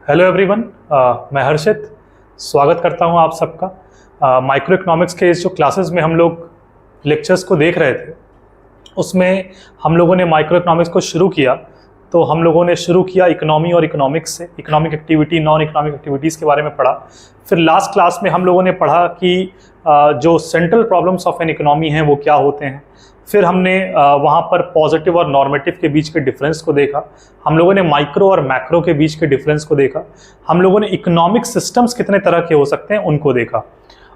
Hello everyone, मैं हर्षित स्वागत करता हूं आप सबका। माइक्रो इकोनॉमिक्स के इस जो क्लासेस में हम लोग लेक्चर्स को देख रहे थे उसमें हम लोगों ने माइक्रो इकोनॉमिक्स को शुरू किया। तो हम लोगों ने शुरू किया इकोनॉमी और इकोनॉमिक्स से, economic activity, non economic activities के बारे में पढ़ा। फिर लास्ट क्लास में हम लोगों ने पढ़ा कि जो central problems of an economy हैं वो क्या होते हैं। फिर हमने वहाँ पर पॉजिटिव और नॉर्मेटिव के बीच के डिफरेंस को देखा। हम लोगों ने माइक्रो और मैक्रो के बीच के डिफरेंस को देखा। हम लोगों ने इकोनॉमिक सिस्टम्स कितने तरह के हो सकते हैं उनको देखा।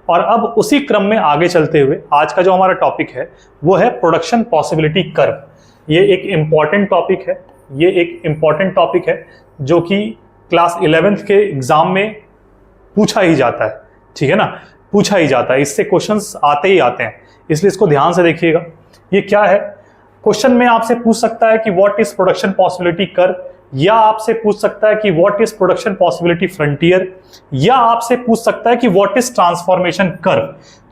और अब उसी क्रम में आगे चलते हुए आज का जो हमारा टॉपिक है वो है प्रोडक्शन पॉसिबिलिटी कर्व। ये एक इम्पॉर्टेंट टॉपिक है, ये एक इम्पॉर्टेंट टॉपिक है जो कि क्लास 11th के एग्जाम में पूछा ही जाता है, ठीक है ना, पूछा ही जाता है। इससे क्वेश्चंस आते ही आते हैं, इसलिए इसको ध्यान से देखिएगा। ये क्या है, क्वेश्चन में आपसे पूछ सकता है कि what is production possibility curve, या आपसे पूछ सकता है कि what is production possibility frontier, या आपसे पूछ सकता है कि व्हाट इज ट्रांसफॉर्मेशन कर्व।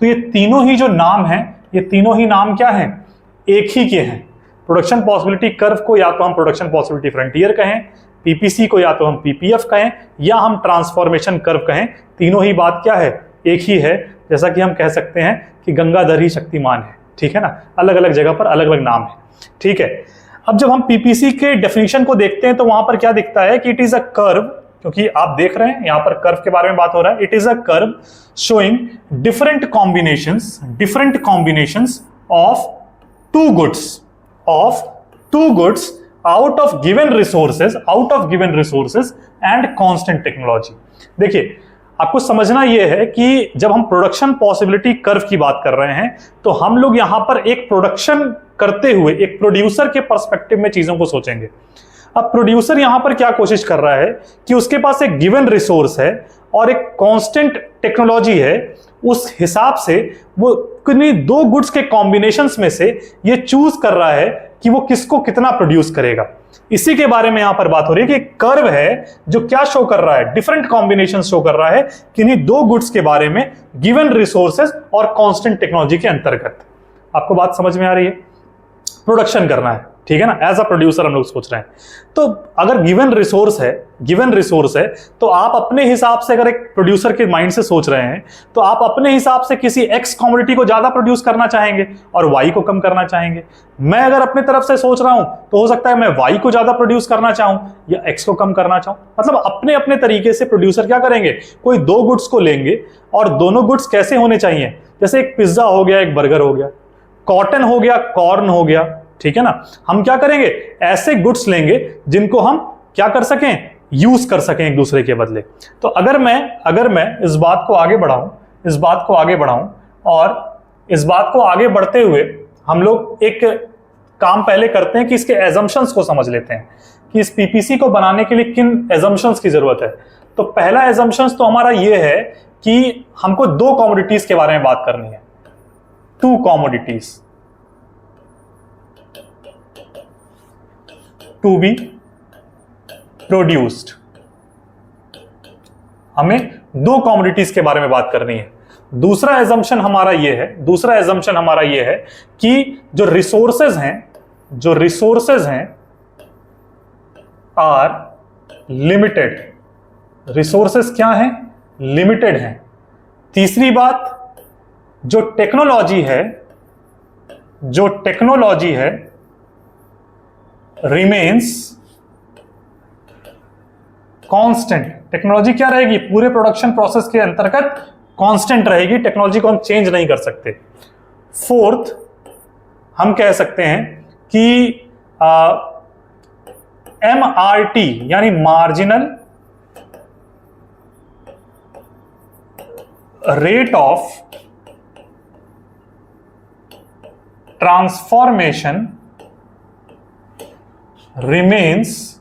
तो ये तीनों ही जो नाम हैं, ये तीनों ही नाम क्या हैं, एक ही के हैं। प्रोडक्शन पॉसिबिलिटी कर्व को या तो हम प्रोडक्शन पॉसिबिलिटी फ्रंटियर कहें, पीपीसी को या तो हम पीपीएफ कहें, या हम ट्रांसफॉर्मेशन कर्व कहें। तीनों ही बात क्या है, एक ही है। जैसा कि हम कह सकते हैं कि गंगाधर ही शक्तिमान है, ठीक है ना, अलग अलग जगह पर अलग अलग नाम है, ठीक है। अब जब हम पीपीसी के डेफिनेशन को देखते हैं तो वहां पर क्या दिखता है कि इट इज अ कर्व, क्योंकि आप देख रहे हैं यहां पर कर्व के बारे में बात हो रहा है। It is a curve showing different combinations of two goods out of given resources and constant technology. देखिए, आपको समझना यह है कि जब हम प्रोडक्शन पॉसिबिलिटी कर्व की बात कर रहे हैं तो हम लोग यहां पर एक प्रोडक्शन करते हुए एक प्रोड्यूसर के पर्सपेक्टिव में चीजों को सोचेंगे। अब प्रोड्यूसर यहां पर क्या कोशिश कर रहा है कि उसके पास एक गिवन रिसोर्स है और एक कांस्टेंट टेक्नोलॉजी है। उस हिसाब से वो किन्हीं दो गुड्स के कॉम्बिनेशंस में से ये चूज कर रहा है कि वो किसको कितना प्रोड्यूस करेगा। इसी के बारे में यहां पर बात हो रही है कि कर्व है जो क्या शो कर रहा है, डिफरेंट कॉम्बिनेशन शो कर रहा है किन्हीं दो गुड्स के बारे में गिवन रिसोर्सेज और कांस्टेंट टेक्नोलॉजी के अंतर्गत। आपको बात समझ में आ रही है? प्रोडक्शन करना है, ठीक है ना, एज अ प्रोड्यूसर हम लोग सोच रहे हैं। तो अगर गिवन रिसोर्स है तो आप अपने हिसाब से, अगर एक प्रोड्यूसर के माइंड से सोच रहे हैं तो आप अपने हिसाब से किसी एक्स कमोडिटी को ज्यादा प्रोड्यूस करना चाहेंगे और वाई को कम करना चाहेंगे। मैं अगर अपने तरफ से सोच रहा हूं तो हो सकता है मैं वाई को ज्यादा प्रोड्यूस करना चाहूं या एक्स को कम करना चाहूं। मतलब अपने अपने तरीके से प्रोड्यूसर क्या करेंगे, कोई दो गुड्स को लेंगे और दोनों गुड्स कैसे होने चाहिए, जैसे एक पिज्जा हो गया, एक बर्गर हो गया, कॉटन हो गया, कॉर्न हो गया, ठीक है ना। हम क्या करेंगे, ऐसे गुड्स लेंगे जिनको हम क्या कर सकें, यूज कर सकें एक दूसरे के बदले। तो अगर मैं इस बात को आगे बढ़ाऊं और इस बात को आगे बढ़ते हुए हम लोग एक काम पहले करते हैं कि इसके एजम्पशंस को समझ लेते हैं कि इस पीपीसी को बनाने के लिए किन एजम्पशंस की जरूरत है। तो पहला एजम्पशंस तो हमारा यह है कि हमको दो कमोडिटीज के बारे में बात करनी है, two commodities to be produced. हमें दो कमोडिटीज के बारे में बात करनी है। दूसरा एजम्पशन हमारा यह है कि जो रिसोर्सेज हैं आर लिमिटेड। रिसोर्सेज क्या हैं, लिमिटेड हैं। तीसरी बात, जो टेक्नोलॉजी है रिमेन्स कांस्टेंट। टेक्नोलॉजी क्या रहेगी, पूरे प्रोडक्शन प्रोसेस के अंतर्गत कांस्टेंट रहेगी, टेक्नोलॉजी को हम चेंज नहीं कर सकते। फोर्थ, हम कह सकते हैं कि MRT यानी marginal rate of transformation remains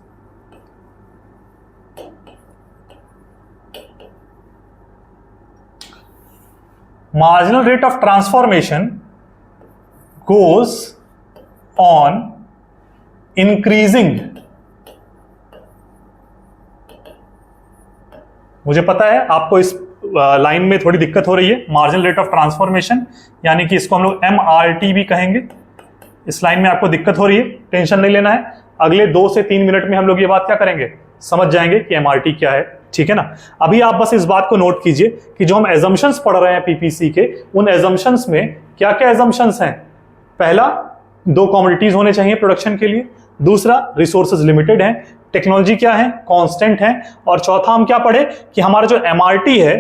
marginal rate of transformation goes on increasing। मुझे पता है आपको इस लाइन में थोड़ी दिक्कत हो रही है, मार्जिनल रेट ऑफ ट्रांसफॉर्मेशन, यानी कि इसको हम लोग MRT भी कहेंगे। इस लाइन में आपको दिक्कत हो रही है, टेंशन नहीं लेना है। अगले 2 से 3 मिनट में हम लोग ये बात क्या करेंगे, समझ जाएंगे कि एमआरटी क्या है, ठीक है ना। अभी आप बस इस बात को नोट कीजिए कि जो हम एजम्पशंस पढ़ रहे हैं पीपीसी के, उन एजम्पशंस में क्या क्या एजम्पशंस हैं। पहला, 2 कमोडिटीज होने चाहिए प्रोडक्शन के लिए। दूसरा, रिसोर्सेज लिमिटेड है। टेक्नोलॉजी क्या है, कांस्टेंट है। और चौथा हम क्या पढ़े कि हमारा जो एमआरटी है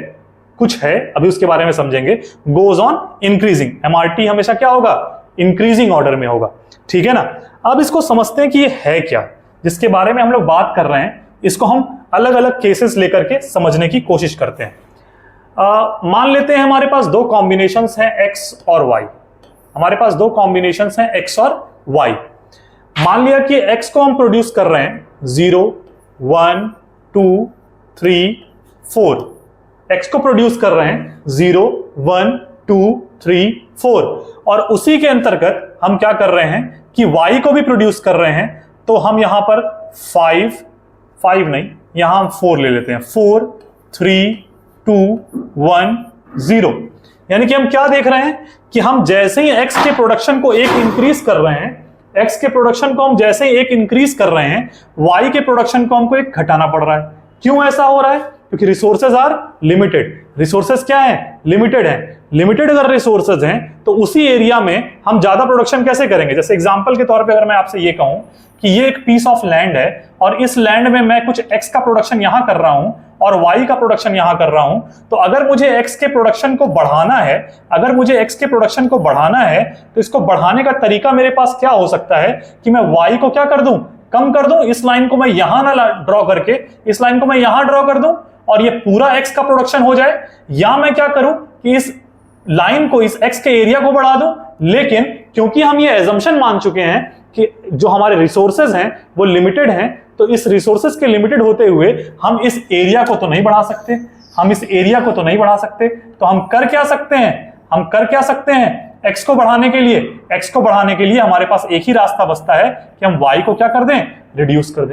कुछ है, अभी उसके बारे में समझेंगे, गोज ऑन इंक्रीजिंग। एमआरटी हमेशा क्या होगा, इंक्रीजिंग ऑर्डर में होगा, ठीक है ना। अब इसको समझते हैं कि ये है क्या, जिसके बारे में हम लोग बात कर रहे हैं। इसको हम अलग अलग केसेस लेकर के समझने की कोशिश करते हैं। मान लेते हैं हमारे पास 2 कॉम्बिनेशंस हैं एक्स और वाई। हमारे पास 2 कॉम्बिनेशंस हैं एक्स और वाई। मान लिया कि एक्स को हम प्रोड्यूस कर रहे हैं 0 1 2 3 4। एक्स को प्रोड्यूस कर रहे हैं 0 1 2 3 4, और उसी के अंतर्गत हम क्या कर रहे हैं कि वाई को भी प्रोड्यूस कर रहे हैं। तो हम यहां पर 5 नहीं, यहां हम 4 ले लेते हैं। 4 3 2 1 0। यानी कि हम क्या देख रहे हैं कि हम जैसे ही एक्स के प्रोडक्शन को 1 इंक्रीज कर रहे हैं, एक्स के प्रोडक्शन को हम जैसे ही 1 इंक्रीज कर रहे हैं, वाई के प्रोडक्शन को हमको 1 घटाना पड़ रहा है। क्यों ऐसा हो रहा है? क्योंकि रिसोर्सेज आर लिमिटेड। रिसोर्सेज क्या है, लिमिटेड है। लिमिटेड अगर रिसोर्सेज हैं तो उसी एरिया में हम ज्यादा प्रोडक्शन कैसे करेंगे। जैसे एग्जांपल के तौर पे अगर मैं आपसे ये कहूं कि ये एक पीस ऑफ लैंड है और इस लैंड में मैं कुछ एक्स का प्रोडक्शन यहां कर रहा हूं और वाई का प्रोडक्शन यहां कर रहा हूं, तो अगर मुझे एक्स के प्रोडक्शन को बढ़ाना है, तो इसको बढ़ाने का तरीका मेरे पास क्या हो सकता है कि मैं वाई को क्या कर दूं, कम कर दूं। इस लाइन को मैं यहां ना ड्रॉ करके इस लाइन को मैं यहां ड्रॉ कर दूं और ये पूरा एक्स का प्रोडक्शन हो जाए, या मैं क्या करूं कि इस लाइन को, इस एक्स के एरिया को बढ़ा दूं। लेकिन क्योंकि हम ये एजम्पशन मान चुके हैं कि जो हमारे रिसोर्सेज हैं वो लिमिटेड हैं, तो इस रिसोर्सेज के लिमिटेड होते हुए हम इस एरिया को तो नहीं बढ़ा सकते, तो हम कर क्या सकते हैं, एक्स को बढ़ाने के लिए हमारे पास एक ही रास्ता बचता है कि हम वाई को क्या कर दें, रिड्यूस कर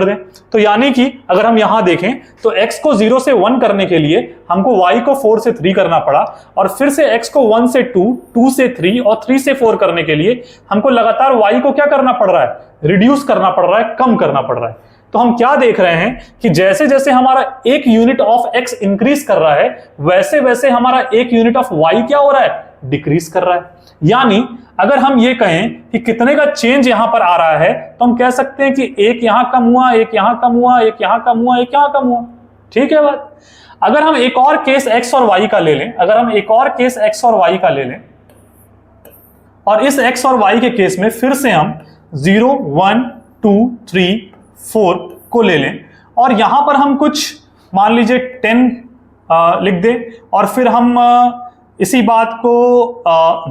दें। तो यानी कि अगर हम यहां देखें तो x को 0 से 1 करने के लिए हमको y को 4 से 3 करना पड़ा, और फिर से x को 1 से 2, 2 से 3 और 3 से 4 करने के लिए हमको लगातार y को क्या करना पड़ रहा है, रिड्यूस करना पड़ रहा है, कम करना पड़ रहा है। तो हम क्या देख रहे हैं कि जैसे जैसे हमारा 1 यूनिट ऑफ x इंक्रीज कर रहा है, वैसे वैसे हमारा 1 यूनिट ऑफ y क्या हो रहा है, डिक्रीज कर रहा है। यानी अगर हम ये कहें कि कितने का चेंज यहां पर आ रहा है, तो हम कह सकते हैं कि 1 यहां कम हुआ, 1 यहां कम हुआ, 1 यहां कम हुआ, 1 यहां कम हुआ। ठीक है बात। अगर हम एक और केस x और y का ले लें, और इस x और y के केस में फिर से हम 0 1 2 3 4 को ले लें, और यहां पर हम कुछ मान लीजिए 10 लिख दें, और फिर हम इसी बात को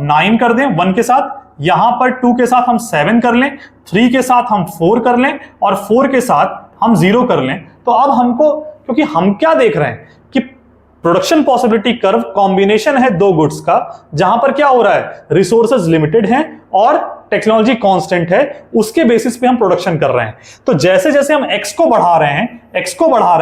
9 कर दें 1 के साथ, यहां पर 2 के साथ हम 7 कर लें, 3 के साथ हम 4 कर लें, और 4 के साथ हम 0 कर लें। तो अब हमको, क्योंकि हम क्या देख रहे हैं कि प्रोडक्शन पॉसिबिलिटी कर्व कॉम्बिनेशन है 2 गुड्स का, जहां पर क्या हो रहा है, रिसोर्सेज लिमिटेड हैं और टेक्नोलॉजी कांस्टेंट है, उसके बेसिस पे हम प्रोडक्शन कर रहे हैं। तो जैसे जैसे हम x को बढ़ा रहे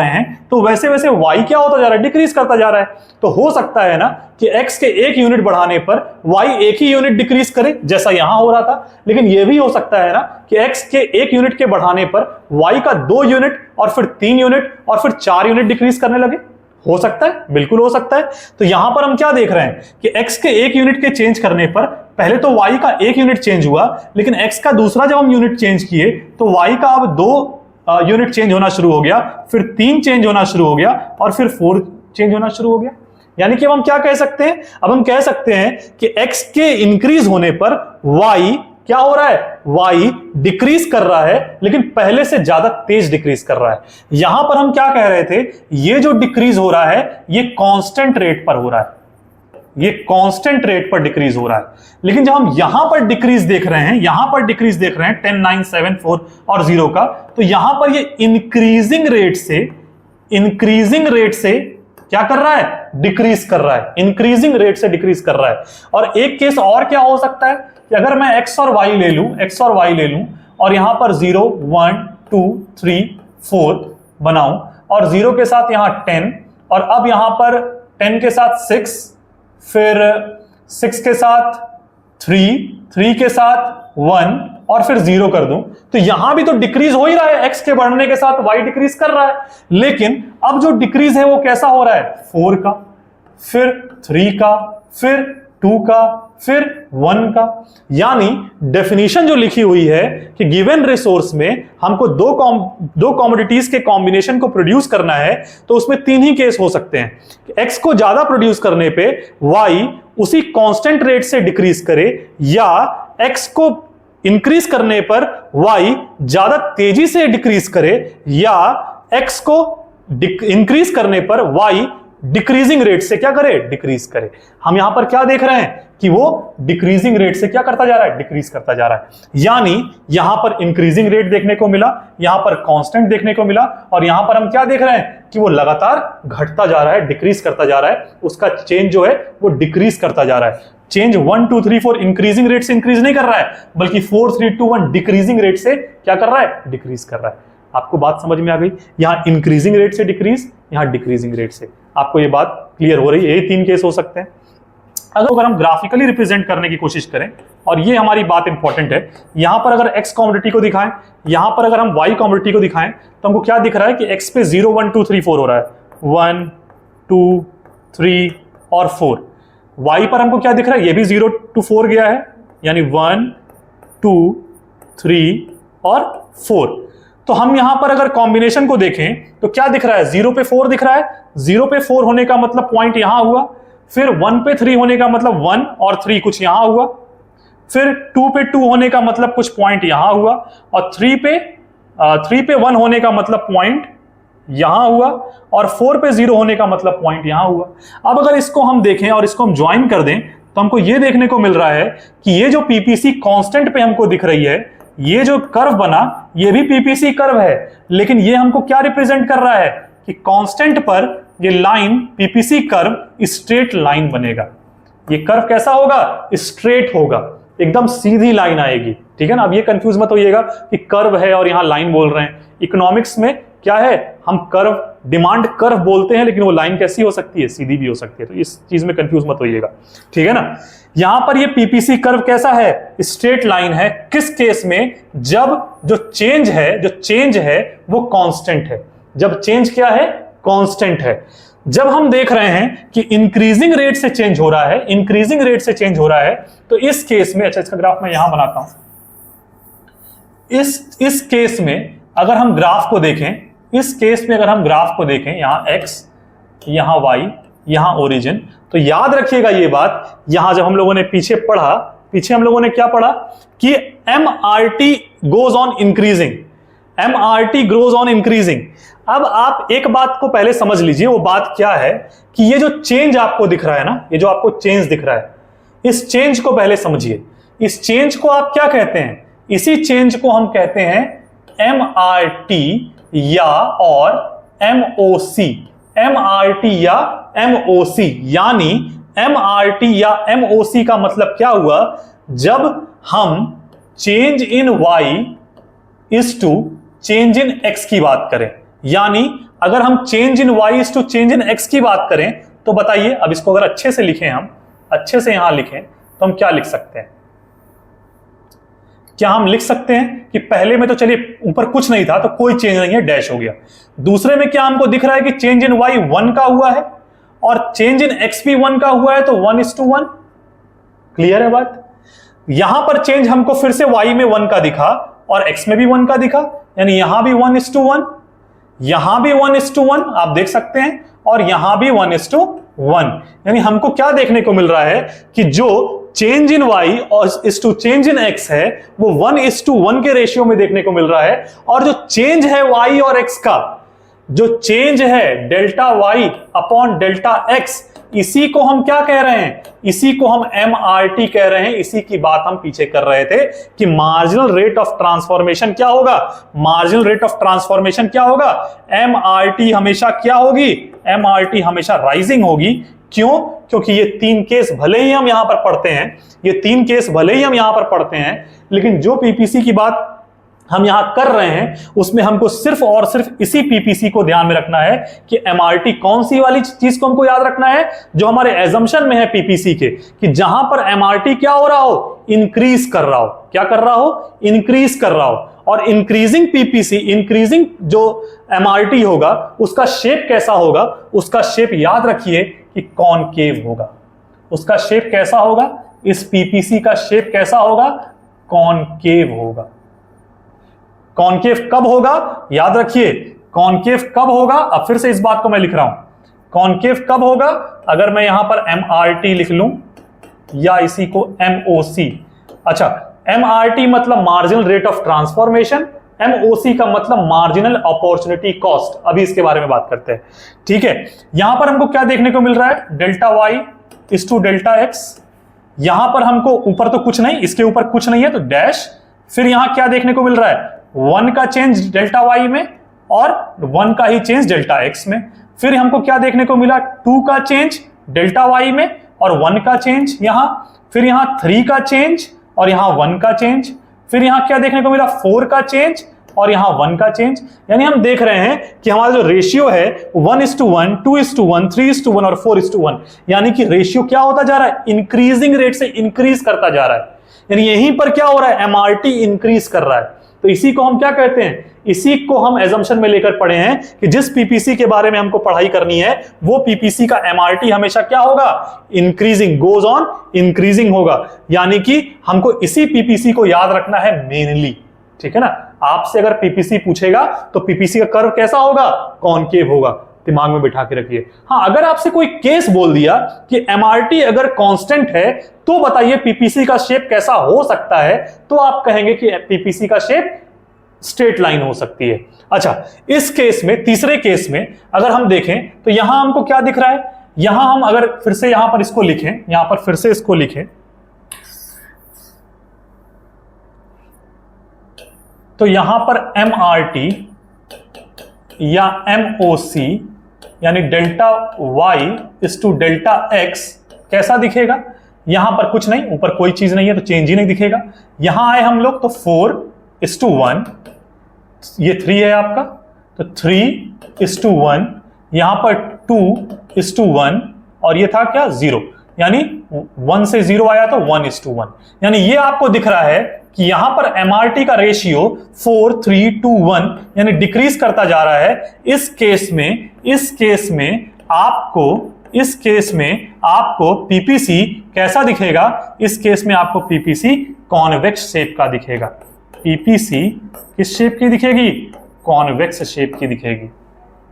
हैं तो वैसे वैसे y क्या होता जा रहा है, डिक्रीज करता जा रहा है। तो हो सकता है ना कि x के 1 यूनिट बढ़ाने पर y 1 ही यूनिट डिक्रीज करे, जैसा यहां हो रहा था। लेकिन यह भी हो सकता है ना कि x के 1 यूनिट के बढ़ाने पर y का 2 यूनिट और फिर 3 यूनिट और फिर 4 यूनिट डिक्रीज करने लगे। हो सकता है, बिल्कुल हो सकता है। तो यहां पर हम क्या देख रहे हैं कि x के 1 यूनिट के चेंज करने पर पहले तो y का 1 यूनिट चेंज हुआ, लेकिन x का दूसरा जब हम यूनिट चेंज किए तो y का अब 2 यूनिट चेंज होना शुरू हो गया, फिर 3 चेंज होना शुरू हो गया, और फिर 4 चेंज होना शुरू हो गया। यानी कि अब हम क्या कह सकते हैं, अब हम कह सकते हैं कि x के इंक्रीज होने पर y क्या हो रहा है, y डिक्रीज कर रहा है, लेकिन पहले से ज्यादा तेज डिक्रीज कर रहा है। यहां पर हम क्या कह रहे थे, ये जो डिक्रीज हो रहा है ये कांस्टेंट रेट पर हो रहा है, ये कांस्टेंट रेट पर डिक्रीज हो रहा है। लेकिन जब हम यहां पर डिक्रीज देख रहे हैं, 10 9 7 4 और 0 का, तो यहां पर ये इंक्रीजिंग रेट से क्या कर रहा है, डिक्रीज कर रहा है, इंक्रीजिंग रेट से डिक्रीज कर रहा है। और एक केस और क्या हो सकता है कि अगर मैं x और y ले लूं और यहां पर 0 1 2 3 4 बनाऊं, और 0 के साथ यहां 10, और अब यहां पर 10 के साथ 6, फिर 6 के साथ 3 के साथ 1, और फिर 0 कर दूं, तो यहां भी तो डिक्रीज हो ही रहा है, x के बढ़ने के साथ y डिक्रीज कर रहा है। लेकिन अब जो डिक्रीज है वो कैसा हो रहा है, 4 का, फिर 3 का, फिर 2 का, फिर 1 का। यानी डेफिनेशन जो लिखी हुई है कि गिवन रिसोर्स में हमको दो कमोडिटीज के कॉम्बिनेशन को प्रोड्यूस करना है, तो उसमें 3 ही केस हो सकते हैं। x को ज्यादा प्रोड्यूस करने पे y उसी कांस्टेंट रेट से डिक्रीज करे, या x को इंक्रीज करने पर y ज्यादा तेजी से डिक्रीज करे, या x को इंक्रीज करने पर y डिक्रीजिंग रेट से क्या करे, डिक्रीज करे। हम यहां पर क्या देख रहे हैं कि वो डिक्रीजिंग रेट से क्या करता जा रहा है, डिक्रीज करता जा रहा है। यानी यहां पर इंक्रीजिंग रेट देखने को मिला, यहां पर कांस्टेंट देखने को मिला, और यहां पर हम क्या देख रहे हैं कि वो लगातार घटता जा रहा है, डिक्रीज करता जा रहा है, उसका चेंज जो है वो डिक्रीज करता जा रहा है। चेंज 1 2 3 4 इंक्रीजिंग रेट से इंक्रीज नहीं कर रहा है, बल्कि 4 3 2 1 डिक्रीजिंग रेट से क्या कर रहा है, डिक्रीज कर रहा है। आपको बात समझ में आ गई? यहां इंक्रीजिंग रेट से डिक्रीज, यहां डिक्रीजिंग रेट से। आपको ये बात क्लियर हो रही है? ये 3 केस हो सकते हैं। अगर हम ग्राफिकली रिप्रेजेंट करने की कोशिश करें, और ये हमारी बात इंपॉर्टेंट है, यहां पर अगर x कमोडिटी को दिखाएं, यहां पर अगर हम y कमोडिटी को दिखाएं, तो हमको क्या दिख रहा है कि x पे 0 1 2 3 4 हो रहा है, 1 2 3 और 4। y पर हमको क्या दिख रहा है, ये भी 0 to 4 गया है, यानी 1 2 3 और 4। तो हम यहां पर अगर कॉम्बिनेशन को देखें तो क्या दिख रहा है, 0 पे 4 दिख रहा है, 0 पे 4 होने का मतलब पॉइंट यहां हुआ, फिर 1 पे 3 होने का मतलब 1 और 3 कुछ यहां हुआ, फिर 2 पे 2 होने का मतलब कुछ पॉइंट यहां हुआ, और 3 पे 1 होने का मतलब पॉइंट यहां हुआ, और 4 पे 0 होने का मतलब पॉइंट यहां हुआ। अब अगर इसको हम देखें और इसको हम ज्वाइन कर दें, तो हमको यह देखने को मिल रहा है कि ये जो पीपीसी कांस्टेंट पे हमको दिख रही है, ये जो कर्व बना ये भी पीपीसी कर्व है, लेकिन ये हमको क्या रिप्रेजेंट कर रहा है कि कांस्टेंट पर ये line PPC curve straight line बनेगा। ये कर्व कैसा होगा, स्ट्रेट होगा, एकदम सीधी लाइन आएगी। ठीक है ना? अब ये कंफ्यूज मत होइएगा कि कर्व है और यहां लाइन बोल रहे हैं। इकोनॉमिक्स में क्या है, हम कर्व, डिमांड कर्व बोलते हैं, लेकिन वो लाइन कैसी हो सकती है, सीधी भी हो सकती है। तो इस चीज में कंफ्यूज मत होइएगा। ठीक है ना? यहां पर ये पीपीसी कर्व कैसा है, स्ट्रेट लाइन है। किस केस में, जब जो चेंज है वो कांस्टेंट है। जब चेंज क्या है, कांस्टेंट है। जब हम देख रहे हैं कि इंक्रीजिंग रेट से चेंज हो रहा है, इंक्रीजिंग रेट से चेंज हो रहा है, तो इस केस में, अच्छा इसका ग्राफ मैं यहां बनाता हूं। इस केस में अगर हम ग्राफ को देखें, इस केस में अगर हम ग्राफ को देखें, यहां x, यहां y, यहां ओरिजिन, तो याद रखिएगा ये बात, यहां जब हम लोगों ने पीछे हम लोगों ने क्या पढ़ा कि MRT goes on increasing, MRT grows on increasing. अब आप एक बात को पहले समझ लीजिए, वो बात क्या है कि ये जो चेंज आपको दिख रहा है ना, ये जो आपको चेंज दिख रहा है, इस चेंज को पहले समझिए। इस चेंज को आप क्या कहते हैं, इसी चेंज को हम कहते हैं MRT या और MOC, MRT या MOC। यानी MRT या MOC का मतलब क्या हुआ, जब हम change in Y is to change in X की बात करें। यानी अगर हम change in Y is to change in X की बात करें, तो बताइए, अब इसको अगर अच्छे से लिखें, हम अच्छे से यहां लिखें, तो हम क्या लिख सकते हैं? क्या हम लिख सकते हैं कि पहले में तो चलिए ऊपर कुछ नहीं था, तो कोई चेंज नहीं है, डैश हो गया। दूसरे में क्या हमको दिख रहा है कि चेंज इन Y 1 का हुआ है, और चेंज इन X भी 1 का हुआ है, तो 1:1। क्लियर है बात? यहां पर चेंज हमको फिर से Y में 1 का दिखा और X में भी 1 का दिखा, यानी यहां भी 1:1, यहां भी 1:1 आप देख सकते हैं, और यहां भी 1:1। यानी हमको क्या देखने को मिल रहा है कि जो चेंज इन Y और is to change in X है, वो 1:1 के रेशियो में देखने को मिल रहा है। और जो चेंज है Y और X का, जो चेंज है delta Y upon delta X, इसी को हम क्या कह रहे हैं, इसी को हम MRT कह रहे हैं। इसी की बात हम पीछे कर रहे थे कि मार्जिनल रेट ऑफ ट्रांसफॉर्मेशन क्या होगा, मार्जिनल रेट ऑफ ट्रांसफॉर्मेशन क्या होगा, MRT हमेशा क्या होगी, MRT हमेशा राइजिंग होगी। क्यों? क्योंकि ये 3 केस भले ही हम यहां पर पढ़ते हैं, ये 3 केस भले ही हम यहां पर पढ़ते हैं, लेकिन जो पीपीसी की बात हम यहां कर रहे हैं उसमें हमको सिर्फ और सिर्फ इसी पीपीसी को ध्यान में रखना है कि एमआरटी कौन सी वाली चीज को हमको याद रखना है, जो हमारे एजम्पशन में है पीपीसी के, कि जहां पर एमआरटी क्या हो रहा हो, इंक्रीज कर रहा हो। क्या कर रहा हो? इंक्रीज कर रहा हो। और इंक्रीजिंग पीपीसी, इंक्रीजिंग जो एमआरटी होगा उसका शेप कैसा होगा? उसका शेप याद रखिए कि कॉनकेव होगा। उसका शेप कैसा होगा? इस पीपीसी का शेप कैसा होगा? कॉनकेव होगा। कॉनकेव कब होगा? याद रखिए, कॉनकेव कब होगा? अब फिर से इस बात को मैं लिख रहा हूं, कॉनकेव कब होगा? अगर मैं यहां पर एमआरटी लिख लूं या इसी को एमओसी। अच्छा, एमआरटी मतलब marginal rate of transformation, MOC का मतलब मार्जिनल अपॉर्चुनिटी कॉस्ट। अभी इसके बारे में बात करते हैं, ठीक है। यहां पर हमको क्या देखने को मिल रहा है? Delta Y is to delta X. यहां पर हमको ऊपर तो कुछ नहीं, इसके ऊपर कुछ नहीं है तो डैश। फिर यहां क्या देखने को मिल रहा है? 1 का चेंज डेल्टा वाई में और 1 का ही चेंज डेल्टा एक्स में। फिर हमको क्या देखने को मिला? 2 का चेंज डेल्टा वाई में और 1 का चेंज यहां। फिर यहां 3 का चेंज और यहां 1 का चेंज। फिर यहां क्या देखने को मिला? 4 का चेंज और यहां 1 का चेंज। यानी हम देख रहे हैं कि हमारा जो रेशियो है 1:1, 2:1, 3:1 और 4:1, यानी कि रेशियो क्या होता जा रहा है? इंक्रीजिंग रेट से इंक्रीज करता जा रहा है। यानी यहीं पर क्या हो रहा है? एमआरटी इंक्रीज कर रहा है। तो इसी को हम क्या कहते हैं? इसी को हम एजम्पशन में लेकर पढ़े हैं कि जिस पीपीसी के बारे में हमको पढ़ाई करनी है वो पीपीसी का एमआरटी हमेशा क्या होगा? इंक्रीजिंग, गोज ऑन इंक्रीजिंग होगा। यानी कि हमको इसी पीपीसी को याद रखना है मेनली, ठीक है ना। आपसे अगर पीपीसी पूछेगा तो पीपीसी का कर्व कैसा होगा? कॉनकेव होगा। दिमाग में बिठा के रखिए। हाँ, अगर आपसे कोई केस बोल दिया कि एमआरटी अगर कांस्टेंट है तो बताइए पीपीसी का शेप कैसा हो सकता है, तो आप कहेंगे कि पीपीसी का शेप स्ट्रेट लाइन हो सकती है। अच्छा, इस केस में, तीसरे केस में अगर हम देखें तो यहां हमको क्या दिख रहा है? यहां हम अगर फिर से यहां पर इसको लिखें, यहां पर फिर से इसको लिखें तो यहां पर एमआरटी या एमओसी यानी delta Y is to delta X कैसा दिखेगा? यहां पर कुछ नहीं, ऊपर कोई चीज नहीं है तो चेंज ही नहीं दिखेगा। यहां आए हम लोग तो 4:1, ये 3 है आपका तो 3:1, यहां पर 2:1 और ये था क्या? 0। यानी 1 से 0 आया तो 1:1। यानी ये आपको दिख रहा है कि यहां पर एमआरटी का रेशियो 4, 3, 2, 1 यानी डिक्रीज करता जा रहा है। इस केस में आपको पीपीसी कैसा दिखेगा? इस केस में आपको पीपीसी कॉन्वेक्स शेप का दिखेगा। पीपीसी किस शेप की दिखेगी? कॉन्वेक्स शेप की दिखेगी।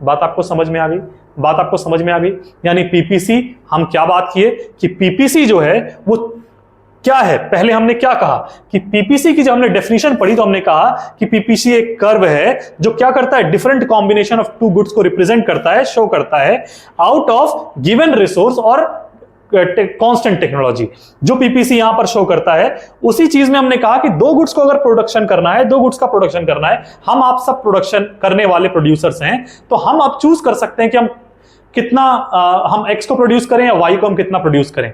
बात आपको समझ में आ गई? बात आपको समझ में आ गई? यानी पीपीसी, हम क्या बात किए कि पीपीसी जो है वो क्या है? पहले हमने क्या कहा कि पीपीसी की जब हमने डेफिनेशन पढ़ी तो हमने कहा कि पीपीसी एक कर्व है जो क्या करता है? Different combination of two goods को रिप्रेजेंट करता है, शो करता है आउट ऑफ गिवन रिसोर्स और कांस्टेंट टेक्नोलॉजी। जो पीपीसी यहां पर शो करता है उसी चीज में हमने कहा कि 2 गुड्स को अगर प्रोडक्शन करना है, 2 गुड्स का प्रोडक्शन करना है, हम आप सब प्रोडक्शन करने वाले प्रोड्यूसर्स हैं, तो हम अब चूज कर सकते हैं कि हम कितना हम एक्स को प्रोड्यूस करें या वाई को हम कितना प्रोड्यूस करें।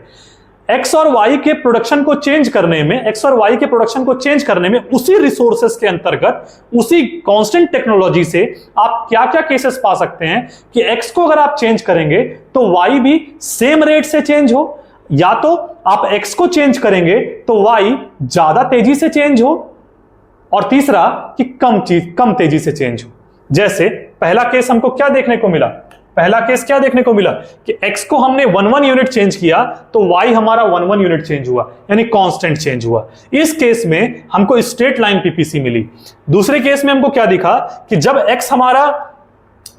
एक्स और वाई के प्रोडक्शन को चेंज करने में, उसी रिसोर्सेस के अंतर्गत, उसी कांस्टेंट टेक्नोलॉजी से आप क्या क्या केसेस पा सकते हैं कि एक्स को अगर आप चेंज करेंगे तो वाई भी सेम रेट से चेंज हो, या तो आप एक्स को चेंज करेंगे तो वाई ज्यादा तेजी से चेंज हो, और तीसरा कि कम तेजी से चेंज हो। जैसे पहला केस हमको क्या देखने को मिला? पहला केस क्या देखने को मिला कि x को हमने 1 यूनिट चेंज किया तो y हमारा 1 यूनिट चेंज हुआ, यानी कांस्टेंट चेंज हुआ। इस केस में हमको स्ट्रेट लाइन पीपीसी मिली। दूसरे केस में हमको क्या दिखा कि जब x हमारा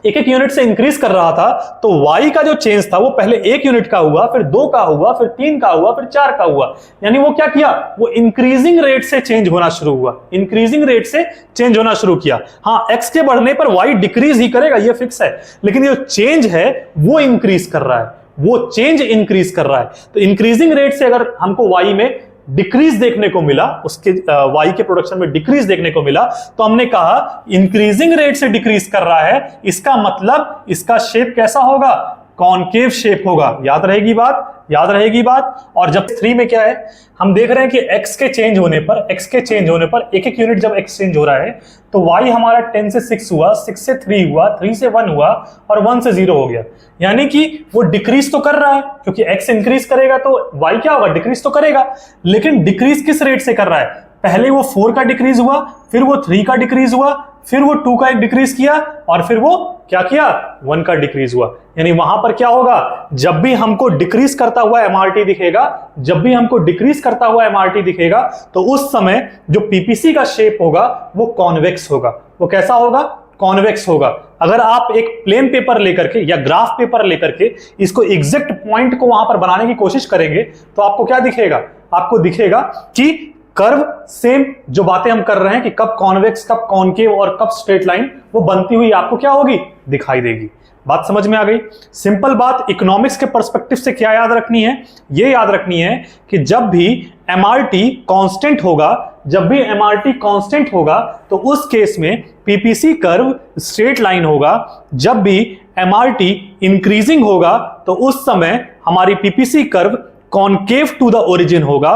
1 यूनिट से इंक्रीज कर रहा था तो y का जो चेंज था वो पहले 1 यूनिट का हुआ, फिर 2 का हुआ, फिर 3 का हुआ, फिर 4 का हुआ। यानी वो क्या किया? वो इंक्रीजिंग रेट से चेंज होना शुरू हुआ, इंक्रीजिंग रेट से चेंज होना शुरू किया। हाँ, x के बढ़ने पर y डिक्रीज ही करेगा, ये फिक्स है, लेकिन ये चेंज है वो इंक्रीज कर रहा है, वो चेंज इंक्रीज कर रहा है। तो इंक्रीजिंग रेट से अगर हमको y में डिक्रीज देखने को मिला, उसके वाई के प्रोडक्शन में डिक्रीज देखने को मिला, तो हमने कहा इंक्रीजिंग रेट से डिक्रीज कर रहा है, इसका मतलब इसका शेप कैसा होगा? कॉनकेव शेप होगा। याद रहेगी बात, याद रहेगी बात। और जब 3 में क्या है, हम देख रहे हैं कि x के चेंज होने पर एक एक यूनिट जब x चेंज हो रहा है तो y हमारा 10 से 6 हुआ, 6 से 3 हुआ, 3 से 1 हुआ और 1 से 0 हो गया। यानी कि वो डिक्रीज तो कर रहा है, क्योंकि x इंक्रीज करेगा तो y क्या होगा, डिक्रीज तो करेगा। लेकिन डिक्रीज किस रेट से कर रहा है, पहले वो 4 का डिक्रीज हुआ, फिर वो 3 का डिक्रीज हुआ, फिर वो 2 का एक डिक्रीज किया और फिर वो क्या किया, 1 का डिक्रीज हुआ। यानी वहां पर क्या होगा, जब भी हमको डिक्रीज करता हुआ एमआरटी दिखेगा, जब भी हमको डिक्रीज करता हुआ एमआरटी दिखेगा तो उस समय जो पीपीसी का शेप होगा वो कॉन्वेक्स होगा। वो कैसा होगा, कॉन्वेक्स होगा। अगर आप एक प्लेन पेपर लेकर के या ग्राफ पेपर लेकर के इसको एग्जैक्ट पॉइंट को वहां पर बनाने की कोशिश करेंगे तो आपको क्या दिखेगा, आपको दिखेगा कि कर्व सेम जो बातें हम कर रहे हैं कि कब कॉन्वेक्स, कब कॉनकेव और कब स्ट्रेट लाइन, वो बनती हुई आपको क्या होगी, दिखाई देगी। बात समझ में आ गई। सिंपल बात, इकोनॉमिक्स के पर्सपेक्टिव से क्या याद रखनी है, ये याद रखनी है कि जब भी एमआरटी कांस्टेंट होगा, जब भी एमआरटी कांस्टेंट होगा तो उस केस में पीपीसी कर्व स्ट्रेट लाइन होगा। जब भी एमआरटी इंक्रीजिंग होगा तो उस समय हमारी PPC curve concave to the origin होगा।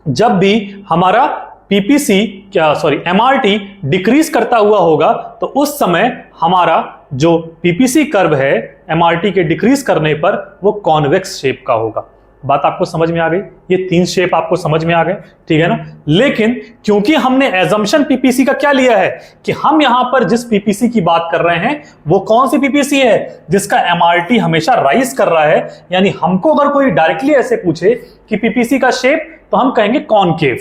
जब भी हमारा पीपीसी एमआरटी डिक्रीज करता हुआ होगा तो उस समय हमारा जो पीपीसी कर्व है एमआरटी के डिक्रीज करने पर वो कॉन्वेक्स शेप का होगा। बात आपको समझ में आ गई, ये 3 शेप आपको समझ में आ गए, ठीक है ना। लेकिन क्योंकि हमने एजम्पशन पीपीसी का क्या लिया है कि हम यहां पर जिस पीपीसी की बात कर रहे हैं वो कौन सी पीपीसी है, जिसका एमआरटी हमेशा राइज कर रहा है। यानी हमको अगर कोई डायरेक्टली ऐसे पूछे कि पीपीसी का शेप, तो हम कहेंगे कॉनकेव,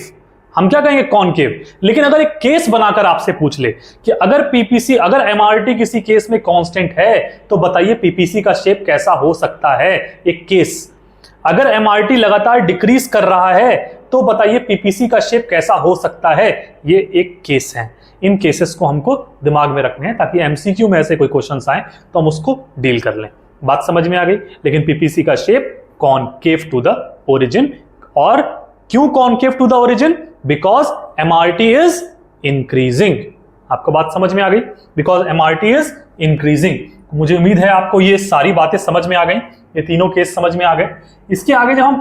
हम क्या कहेंगे, कॉनकेव। लेकिन अगर एक केस बनाकर आपसे पूछ ले कि अगर पीपीसी, अगर एमआरटी किसी केस में कांस्टेंट है तो बताइए पीपीसी का शेप कैसा हो सकता है, एक केस। अगर एमआरटी लगातार डिक्रीज कर रहा है तो बताइए पीपीसी का शेप कैसा हो सकता है, ये एक केस है। इन केसेस को हमको दिमाग में रखने हैं ताकि एमसीक्यू में ऐसे कोई क्वेश्चंस आए तो हम उसको डील कर लें। बात समझ में आ गई। लेकिन पीपीसी का shape concave to the origin. और क्यों concave to the origin, because MRT is increasing. आपको बात समझ में आ गई, बिकॉज एमआरटी इज इंक्रीजिंग। मुझे उम्मीद है आपको ये सारी बातें समझ में आ गई, ये तीनों केस समझ में आ गए। इसके आगे जब हम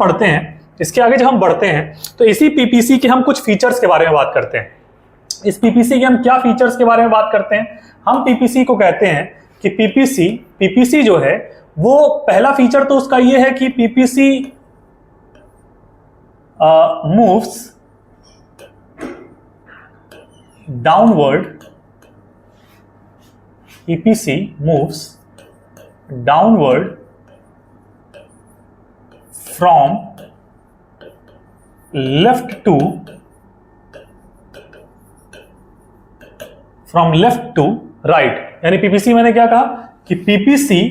पढ़ते हैं, तो इसी पीपीसी के हम कुछ फीचर्स के बारे में बात करते हैं। इस पीपीसी के हम क्या फीचर्स के बारे में बात करते हैं, हम पीपीसी को कहते हैं कि पीपीसी जो है वो पहला फीचर तो उसका ये है कि PPC moves downward, PPC moves downward from left to right। यानी पीपीसी मैंने क्या कहा कि PPC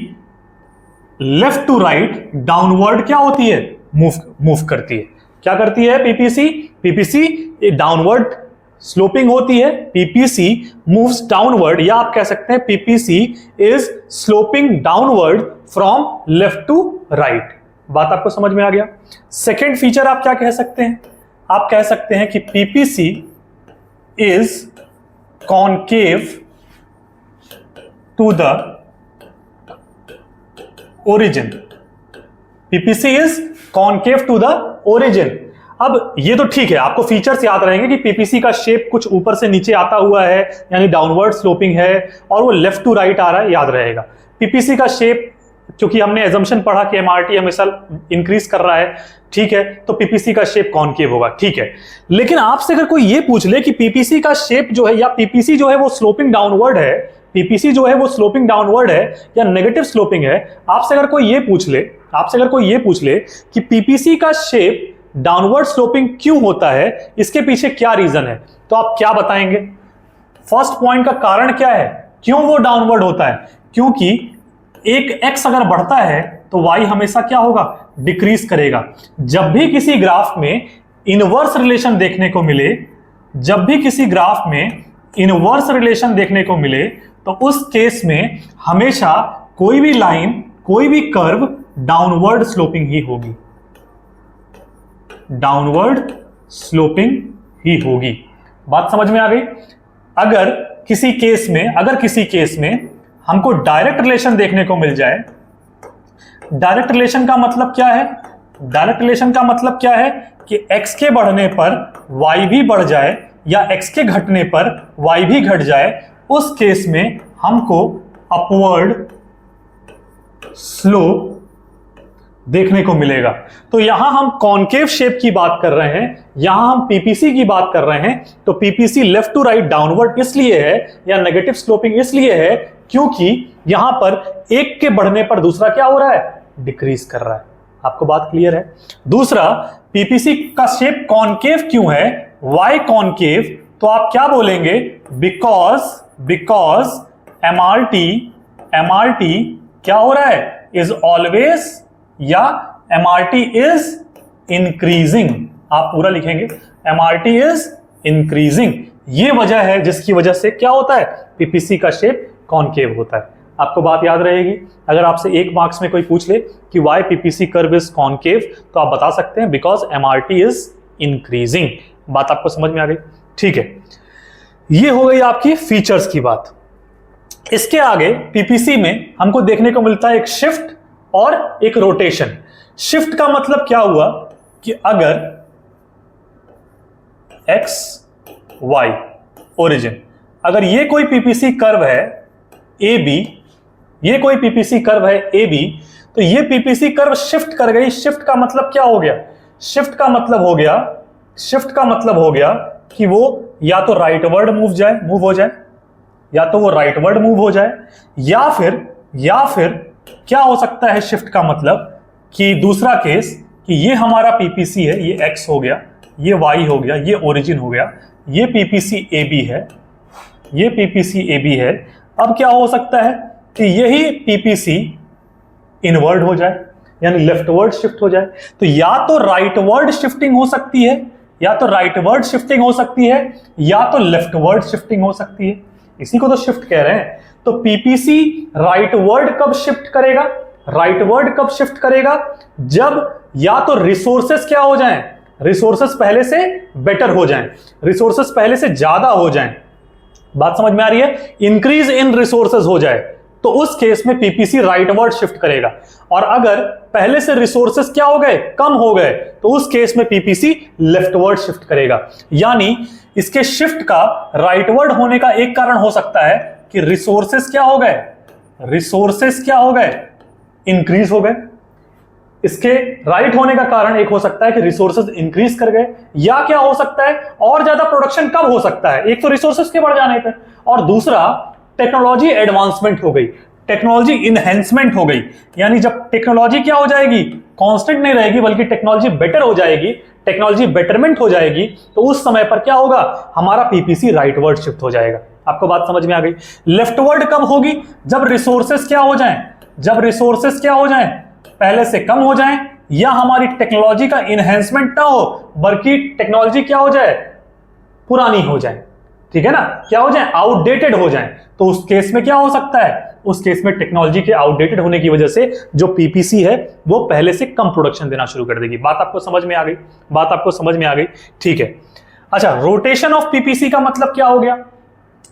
left to right downward क्या होती है, मूव करती है। क्या करती है पीपीसी डाउनवर्ड स्लोपिंग होती है। पीपीसी मूव्स डाउनवर्ड, या आप कह सकते हैं PPC is sloping downward from left to right. बात आपको समझ में आ गया। सेकेंड फीचर आप क्या कह सकते हैं, आप कह सकते हैं कि PPC is concave to the origin. PPC is concave to the origin. अब ये तो ठीक है, आपको फीचर्स याद रहेंगे कि पीपीसी का शेप कुछ ऊपर से नीचे आता हुआ है, यानी डाउनवर्ड स्लोपिंग है, और वो लेफ्ट टू राइट आ रहा है, याद रहेगा। पीपीसी का शेप, क्योंकि हमने एजम्पशन पढ़ा कि एमआरटी हमेशा इंक्रीज कर रहा है, ठीक है, तो पीपीसी का शेप कॉनकेव होगा, ठीक है। लेकिन आपसे अगर कोई ये पूछ ले कि पीपीसी का शेप जो है, या पीपीसी जो है वो स्लोपिंग डाउनवर्ड है, पीपीसी जो है वो स्लोपिंग डाउनवर्ड है या नेगेटिव स्लोपिंग है, आपसे अगर कोई ये पूछ ले कि पीपीसी का शेप डाउनवर्ड स्लोपिंग क्यों होता है, इसके पीछे क्या रीजन है, तो आप क्या बताएंगे। फर्स्ट पॉइंट का कारण क्या है, क्यों वो डाउनवर्ड होता है, क्योंकि एक x अगर बढ़ता है तो y हमेशा क्या होगा, डिक्रीज करेगा। जब भी किसी ग्राफ में इनवर्स रिलेशन देखने को मिले, जब भी किसी ग्राफ में इनवर्स रिलेशन देखने को मिले, तो उस केस में हमेशा कोई भी लाइन, कोई भी कर्व डाउनवर्ड स्लोपिंग ही होगी, डाउनवर्ड स्लोपिंग ही होगी। बात समझ में आ गई। अगर किसी केस में हमको डायरेक्ट रिलेशन देखने को मिल जाए, डायरेक्ट रिलेशन का मतलब क्या है? डायरेक्ट रिलेशन का मतलब क्या है कि x के बढ़ने पर y भी बढ़ जाए या x के घटने पर y भी घट जाए, उस केस में हमको अपवर्ड स्लोप देखने को मिलेगा। तो यहां हम कॉनकेव शेप की बात कर रहे हैं, यहां हम पीपीसी की बात कर रहे हैं। तो PPC left to right downward इसलिए है या नेगेटिव स्लोपिंग इसलिए है क्योंकि यहां पर एक के बढ़ने पर दूसरा क्या हो रहा है? डिक्रीज कर रहा है। आपको बात क्लियर है? दूसरा, पीपीसी का शेप कॉनकेव क्यों है? Why concave? तो आप क्या बोलेंगे? बिकॉज एमआरटी क्या हो रहा है? इज ऑलवेज या एमआरटी इज इंक्रीजिंग। आप पूरा लिखेंगे एमआरटी इज इंक्रीजिंग। ये वजह है जिसकी वजह से क्या होता है? पीपीसी का शेप कॉनकेव होता है। आपको बात याद रहेगी। अगर आपसे 1 मार्क्स में कोई पूछ ले कि why PPC curve is concave, तो आप बता सकते हैं बिकॉज एमआरटी इज इंक्रीजिंग। बात आपको समझ में आ गई? ठीक है, ये हो गई आपकी फीचर्स की बात। इसके आगे पीपीसी में हमको देखने को मिलता है एक शिफ्ट और एक रोटेशन। शिफ्ट का मतलब क्या हुआ कि अगर एक्स वाई ओरिजिन, अगर ये कोई पीपीसी कर्व है ए बी, ये कोई पीपीसी कर्व है ए बी, तो ये पीपीसी कर्व शिफ्ट कर गई। शिफ्ट का मतलब क्या हो गया? शिफ्ट का मतलब हो गया कि वो या तो राइटवर्ड मूव हो जाए, या तो वो राइटवर्ड मूव हो जाए, या फिर क्या हो सकता है शिफ्ट का मतलब कि दूसरा केस कि ये हमारा पीपीसी है, ये एक्स हो गया, ये वाई हो गया, ये ओरिजिन हो गया, ये पीपीसी ए बी है, ये पीपीसी ए बी है। अब क्या हो सकता है कि यही पीपीसी इनवर्ड हो जाए, यानी लेफ्टवर्ड शिफ्ट हो जाए। तो या तो राइटवर्ड शिफ्टिंग हो सकती है, या तो राइटवर्ड शिफ्टिंग हो सकती है, या तो लेफ्टवर्ड शिफ्टिंग हो सकती है। इसी को तो शिफ्ट कह रहे हैं। तो पीपीसी राइटवर्ड कब शिफ्ट करेगा? राइटवर्ड कब शिफ्ट करेगा? जब या तो रिसोर्सेस क्या हो जाएं, रिसोर्सेस पहले से बेटर हो जाएं, रिसोर्सेस पहले से ज्यादा हो जाएं। बात समझ में आ रही है? इंक्रीज इन रिसोर्सेस हो जाए, तो उस केस में पीपीसी राइटवर्ड शिफ्ट करेगा। और अगर पहले से रिसोर्सेस क्या हो गए? कम हो गए, तो उस केस में पीपीसी लेफ्टवर्ड शिफ्ट करेगा। यानी इसके शिफ्ट का राइटवर्ड होने का एक कारण हो सकता है कि रिसोर्सेस क्या हो गए? इंक्रीज हो गए। इसके राइट होने का कारण एक हो सकता है कि रिसोर्सेज इंक्रीज कर गए, या क्या हो सकता है और ज्यादा प्रोडक्शन कब हो सकता है? एक तो रिसोर्सेज के बढ़ जाने पे, और दूसरा टेक्नोलॉजी एडवांसमेंट हो गई, टेक्नोलॉजी इनहेंसमेंट हो गई। यानी जब टेक्नोलॉजी क्या हो जाएगी? कांस्टेंट नहीं रहेगी, बल्कि टेक्नोलॉजी बेटर हो जाएगी, टेक्नोलॉजी बेटरमेंट हो जाएगी, तो उस समय पर क्या होगा? हमारा पीपीसी राइटवर्ड शिफ्ट हो जाएगा। आपको बात समझ में आ गई? लेफ्टवर्ड कब होगी? जब रिसोर्सेस क्या हो जाएं? पहले से कम हो जाएं, या हमारी टेक्नोलॉजी का इनहेंसमेंट ना हो, बल्कि टेक्नोलॉजी क्या हो जाए? पुरानी हो जाए। ठीक है ना? क्या हो जाए? आउटडेटेड हो जाए। तो उस केस में क्या हो सकता है? उस केस में टेक्नोलॉजी के आउटडेटेड होने की वजह से जो पीपीसी है वो पहले से कम प्रोडक्शन देना शुरू कर देगी। बात आपको समझ में आ गई? ठीक है। अच्छा, रोटेशन ऑफ पीपीसी का मतलब क्या हो गया?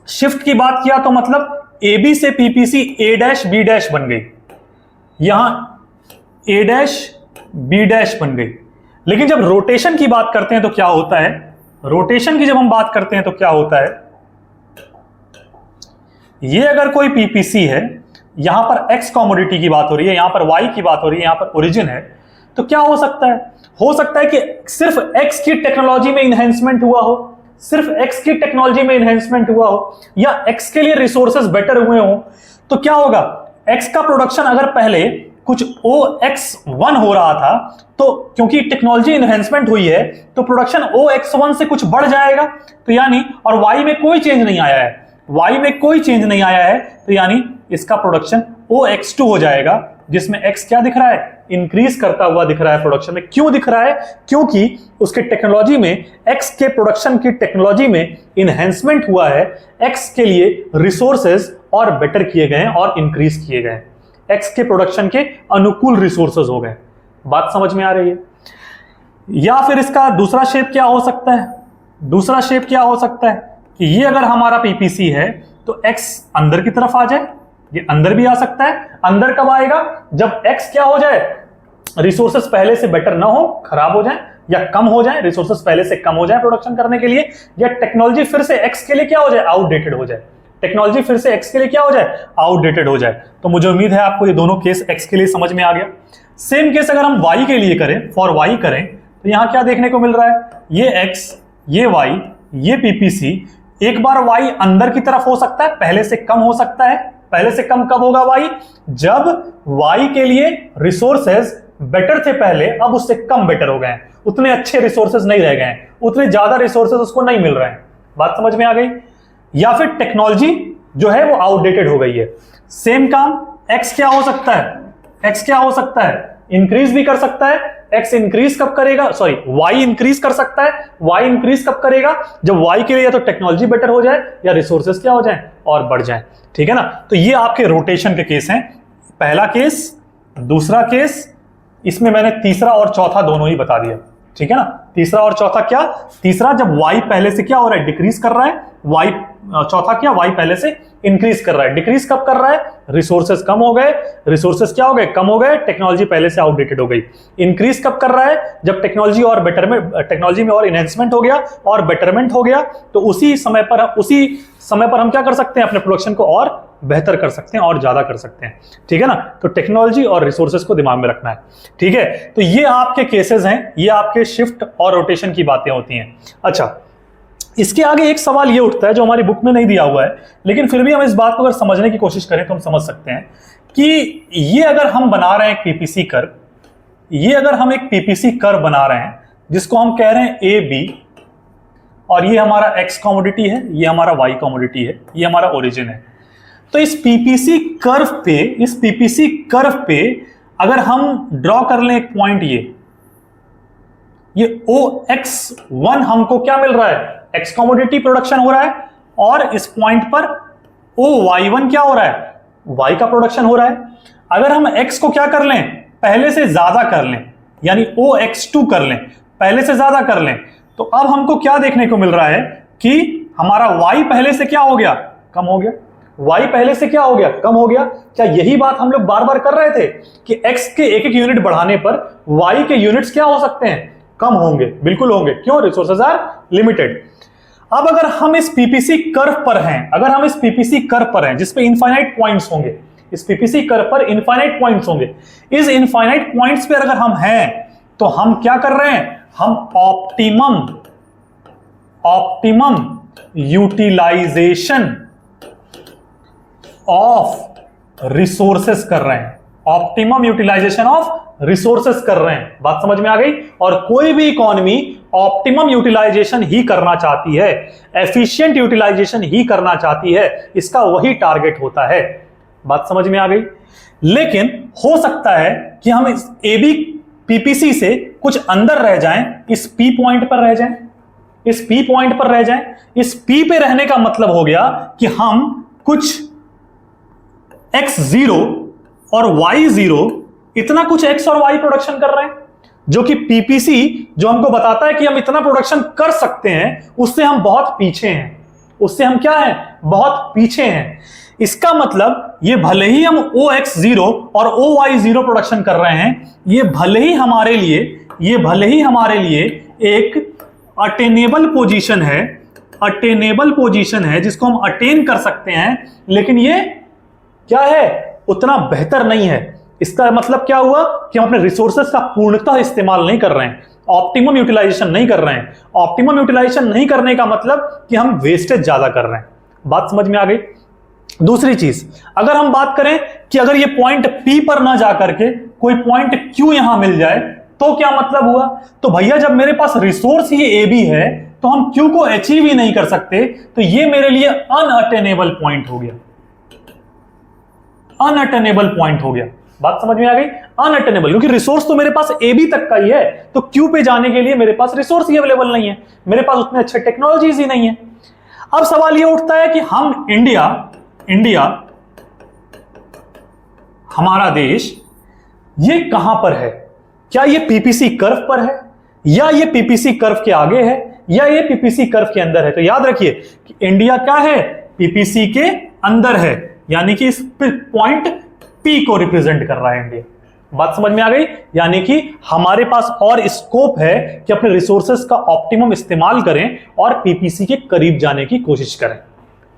शिफ्ट की बात किया तो मतलब ए बी से पीपीसी ए डैश बी डैश बन गई, यहां ए डैश बी डैश बन गई। लेकिन जब रोटेशन की बात करते हैं तो क्या होता है? रोटेशन की जब हम बात करते हैं तो क्या होता है? ये अगर कोई पीपीसी है, यहां पर एक्स कमोडिटी की बात हो रही है, यहां पर वाई की बात हो रही है, यहां पर ओरिजिन है, तो क्या हो सकता है? हो सकता है कि सिर्फ एक्स की टेक्नोलॉजी में इनहेंसमेंट हुआ हो, या एक्स के लिए रिसोर्सेज बेटर हुए हो। तो क्या होगा? एक्स का प्रोडक्शन अगर पहले कुछ OX1 हो रहा था, तो क्योंकि टेक्नोलॉजी इनहेंसमेंट हुई है तो प्रोडक्शन OX1 से कुछ बढ़ जाएगा। तो यानी, और वाई में कोई चेंज नहीं आया है, तो यानी इसका प्रोडक्शन OX2 हो जाएगा, जिसमें X क्या दिख रहा है? इंक्रीज करता हुआ दिख रहा है प्रोडक्शन में। क्यों दिख रहा है? क्योंकि उसके टेक्नोलॉजी में, X के प्रोडक्शन की टेक्नोलॉजी में इनहेंसमेंट हुआ है, X के लिए रिसोर्सेज और बेटर किए गए हैं और इंक्रीज किए गए हैं, X के प्रोडक्शन के अनुकूल रिसोर्सेज हो गए। बात समझ में आ रही है? या फिर इसका दूसरा शेप क्या हो सकता है कि ये अगर हमारा पीपीसी है तो X अंदर की तरफ आ जाए, ये अंदर भी आ सकता है। अंदर कब आएगा? जब x क्या हो जाए, रिसोर्सेस पहले से बेटर ना हो, खराब हो जाए या कम हो जाए, रिसोर्सेस पहले से कम हो जाए प्रोडक्शन करने के लिए, या टेक्नोलॉजी फिर से x के लिए क्या हो जाए, आउटडेटेड हो जाए। टेक्नोलॉजी फिर से x के लिए क्या हो जाए, आउटडेटेड हो जाए। तो मुझे उम्मीद है आपको ये दोनों केस x के लिए समझ में आ गया। सेम केस अगर हम y के लिए करें, फॉर y करें, तो यहां क्या देखने को मिल रहा है, ये x, ये y, ये PPC। एक बार y अंदर की तरफ हो सकता है, पहले से कम हो सकता है। पहले से कम कब होगा y? जब y के लिए रिसोर्सेज बेटर थे पहले, अब उससे कम बेटर हो गए हैं, उतने अच्छे रिसोर्सेज नहीं रह गए हैं, उतने ज्यादा रिसोर्सेज उसको नहीं मिल रहे हैं। बात समझ में आ गई? या फिर टेक्नोलॉजी जो है वो आउटडेटेड हो गई है। सेम काम x क्या हो सकता है, x क्या हो सकता है, इंक्रीज भी कर सकता है। x इंक्रीज कब करेगा, सॉरी y इंक्रीज कर सकता है। y इंक्रीज कब करेगा? जब y के लिए या तो टेक्नोलॉजी बेटर हो जाए या रिसोर्सेज क्या हो जाए और बढ़ जाए। ठीक है ना? तो ये आपके रोटेशन के केस हैं, पहला केस, दूसरा केस, इसमें मैंने तीसरा और चौथा दोनों ही बता दिया। ठीक है ना? तीसरा और चौथा क्या? तीसरा जब y पहले से क्या हो रहा है, डिक्रीज कर रहा है, y चौथा क्या, y पहले से इंक्रीज कर रहा है। डिक्रीज कब कर रहा है? रिसोर्सेज कम हो गए, रिसोर्सेज क्या हो गए, कम हो गए, टेक्नोलॉजी पहले से आउटडेटेड हो गई। इंक्रीज कब कर रहा है? जब टेक्नोलॉजी और बेटरमेंट, टेक्नोलॉजी में और इनहेंसमेंट हो गया और बेटरमेंट हो गया, तो उसी समय पर हम क्या कर सकते हैं, अपने प्रोडक्शन को और बेहतर कर सकते हैं और ज्यादा कर सकते हैं। ठीक है ना? तो टेक्नोलॉजी और रिसोर्सेज को दिमाग में रखना है। ठीक है? तो ये आपके केसेस हैं, ये आपके शिफ्ट और रोटेशन की बातें होती हैं। अच्छा, इसके आगे एक सवाल ये उठता है जो हमारी बुक में नहीं दिया हुआ है, लेकिन फिर भी हम इस बात को अगर समझने की कोशिश करें तो हम समझ सकते हैं कि ये अगर हम बना रहे हैं एक पीपीसी कर्व, ये अगर हम एक पीपीसी कर्व बना रहे हैं जिसको हम कह रहे हैं ए बी, और ये हमारा एक्स कमोडिटी है, ये हमारा वाई कमोडिटी है, ये हमारा ओरिजिन है। तो इस पीपीसी कर्व पे अगर हम ड्रॉ कर लें एक पॉइंट, ये OX1 हमको क्या मिल रहा है, एक्स कमोडिटी प्रोडक्शन हो रहा है, और इस पॉइंट पर OY1 क्या हो रहा है, Y का प्रोडक्शन हो रहा है। अगर हम X को क्या कर लें, पहले से ज्यादा कर लें, यानी OX2 कर लें, पहले से ज्यादा कर लें, तो अब हमको क्या देखने को मिल रहा है कि हमारा Y पहले से क्या हो गया, कम हो गया। Y पहले से क्या हो गया, कम हो गया। क्या यही बात हम लोग बार बार कर रहे थे कि X के एक एक यूनिट बढ़ाने पर Y के यूनिट्स क्या हो सकते हैं, कम होंगे? बिल्कुल होंगे। क्यों? Resources are limited. अब अगर हम इस पीपीसी कर्व पर हैं, अगर हम इस पीपीसी कर्व पर हैं जिसपे इनफाइनाइट पॉइंट्स होंगे, इस पीपीसी कर्व पर इनफाइनाइट पॉइंट्स होंगे, इस इनफाइनाइट पॉइंट्स पे अगर हम हैं तो हम क्या कर रहे हैं, हम ऑप्टिमम यूटिलाइजेशन ऑफ रिसोर्सेस कर रहे हैं, ऑप्टिमम यूटिलाइजेशन ऑफ रिसोर्सेस कर रहे हैं। बात समझ में आ गई? और कोई भी इकोनॉमी ऑप्टिमम यूटिलाइजेशन ही करना चाहती है, एफिशिएंट यूटिलाइजेशन ही करना चाहती है, इसका वही टारगेट होता है। बात समझ में आ गई? लेकिन हो सकता है कि हम इस एबी पीपीसी से कुछ अंदर रह जाएं, इस पी पॉइंट पर रह जाएं, इस पी पॉइंट पर रह जाएं। इस पी पे रहने का मतलब हो गया कि हम कुछ x0 और y0, इतना कुछ x और y प्रोडक्शन कर रहे हैं, जो कि पीपीसी जो हमको बताता है कि हम इतना प्रोडक्शन कर सकते हैं, उससे हम बहुत पीछे हैं, उससे हम क्या हैं, बहुत पीछे हैं। इसका मतलब ये भले ही हम OX0 और OY0 प्रोडक्शन कर रहे हैं, ये भले ही हमारे लिए एक अटेनेबल पोजीशन है जिसको हम अटेन कर सकते हैं, लेकिन ये क्या है, उतना बेहतर नहीं है। इसका मतलब क्या हुआ कि हम अपने रिसोर्सेज का पूर्णतः इस्तेमाल नहीं कर रहे हैं, ऑप्टिमम यूटिलाइजेशन नहीं कर रहे हैं। ऑप्टिमम यूटिलाइजेशन नहीं करने का मतलब कि हम वेस्टेज ज्यादा कर रहे हैं। बात समझ में आ गई? दूसरी चीज, अगर हम बात करें कि अगर ये पॉइंट P पर ना जाकर के कोई पॉइंट Q यहां मिल जाए तो क्या मतलब हुआ? तो भैया जब मेरे पास रिसोर्स ही AB है तो हम Q को अचीव ही नहीं कर सकते, तो ये मेरे लिए अनअटेनेबल पॉइंट हो गया, अनअटेनेबल पॉइंट हो गया। बात समझ में आ गई? अनअटेनेबल, क्योंकि रिसोर्स तो मेरे पास AB तक का ही है, तो Q पे जाने के लिए मेरे पास रिसोर्स ही अवेलेबल नहीं है, मेरे पास उतने अच्छे टेक्नोलॉजीज ही नहीं है। अब सवाल ये उठता है कि हम इंडिया हमारा देश, ये कहां पर है? क्या ये पीपीसी कर्व पर है, या ये पीपीसी कर्व के आगे है, या ये पीपीसी कर्व के अंदर है? तो याद रखिए कि इंडिया क्या है, पीपीसी के अंदर है, यानी कि इस पॉइंट P को रिप्रेजेंट कर रहा है इंडिया। बात समझ में आ गई? यानी कि हमारे पास और स्कोप है कि अपने रिसोर्सेस का ऑप्टिमम इस्तेमाल करें और पीपीसी के करीब जाने की कोशिश करें।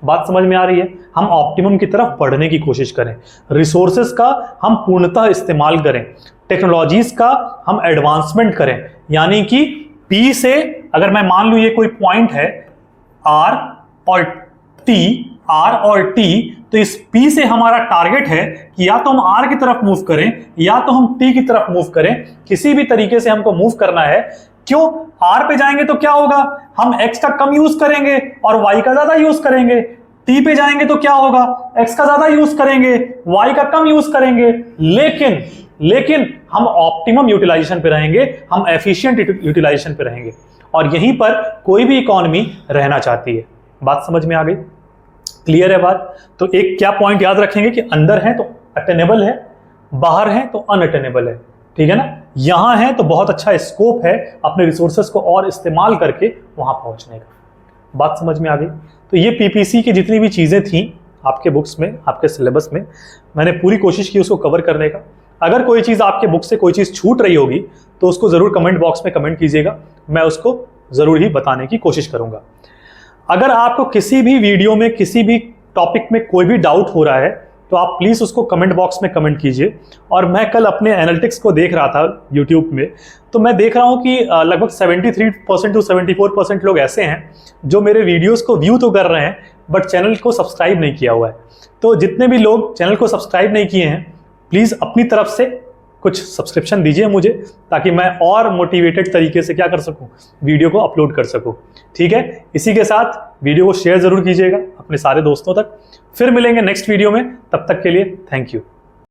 बात समझ में आ रही है? हम ऑप्टिमम की तरफ बढ़ने की कोशिश करें, रिसोर्सेस का हम पूर्णतः इस्तेमाल करें, टेक्नोलॉजीज का हम एडवांसमेंट करें। यानी कि P से अगर मैं मान लूं ये कोई पॉइंट है R और T, तो इस P से हमारा टारगेट है कि या तो हम R की तरफ मूव करें या तो हम T की तरफ मूव करें, किसी भी तरीके से हमको मूव करना है। क्यों? R पे जाएंगे तो क्या होगा, हम X का कम यूज करेंगे और Y का ज्यादा यूज करेंगे। T पे जाएंगे तो क्या होगा, X का ज्यादा यूज करेंगे, Y का कम यूज करेंगे। लेकिन हम ऑप्टिमम यूटिलाइजेशन पे रहेंगे, हम एफिशिएंट यूटिलाइजेशन पे रहेंगे, और यहीं पर कोई भी इकोनॉमी रहना चाहती है। बात समझ में आ गई? क्लियर है बात? तो एक क्या पॉइंट याद रखेंगे कि अंदर है तो अटेनेबल है, बाहर है तो अनअटेनेबल है। ठीक है ना? यहां है तो बहुत अच्छा स्कोप है अपने रिसोर्सेस को और इस्तेमाल करके वहां पहुंचने का। बात समझ में आ गई? तो ये पीपीसी की जितनी भी चीजें थी आपके बुक्स में, आपके सिलेबस में, मैंने पूरी कोशिश की उसको कवर करने का। अगर कोई चीज आपके बुक से कोई चीज छूट रही होगी तो उसको जरूर कमेंट बॉक्स में कमेंट कीजिएगा, मैं उसको जरूर ही बताने की कोशिश करूंगा। अगर आपको किसी भी वीडियो में किसी भी टॉपिक में कोई भी डाउट हो रहा है तो आप प्लीज़ उसको कमेंट बॉक्स में कमेंट कीजिए। और मैं कल अपने एनालिटिक्स को देख रहा था यूट्यूब में, तो मैं देख रहा हूँ कि लगभग 73% to 74% लोग ऐसे हैं जो मेरे वीडियोस को व्यू तो कर रहे हैं बट चैनल को सब्सक्राइब नहीं किया हुआ है। तो जितने भी लोग चैनल को सब्सक्राइब नहीं किए हैं, प्लीज़ अपनी तरफ से कुछ सब्सक्रिप्शन दीजिए मुझे, ताकि मैं और मोटिवेटेड तरीके से क्या कर सकूं, वीडियो को अपलोड कर सकूं। ठीक है? इसी के साथ वीडियो को शेयर जरूर कीजिएगा अपने सारे दोस्तों तक। फिर मिलेंगे नेक्स्ट वीडियो में, तब तक के लिए थैंक यू।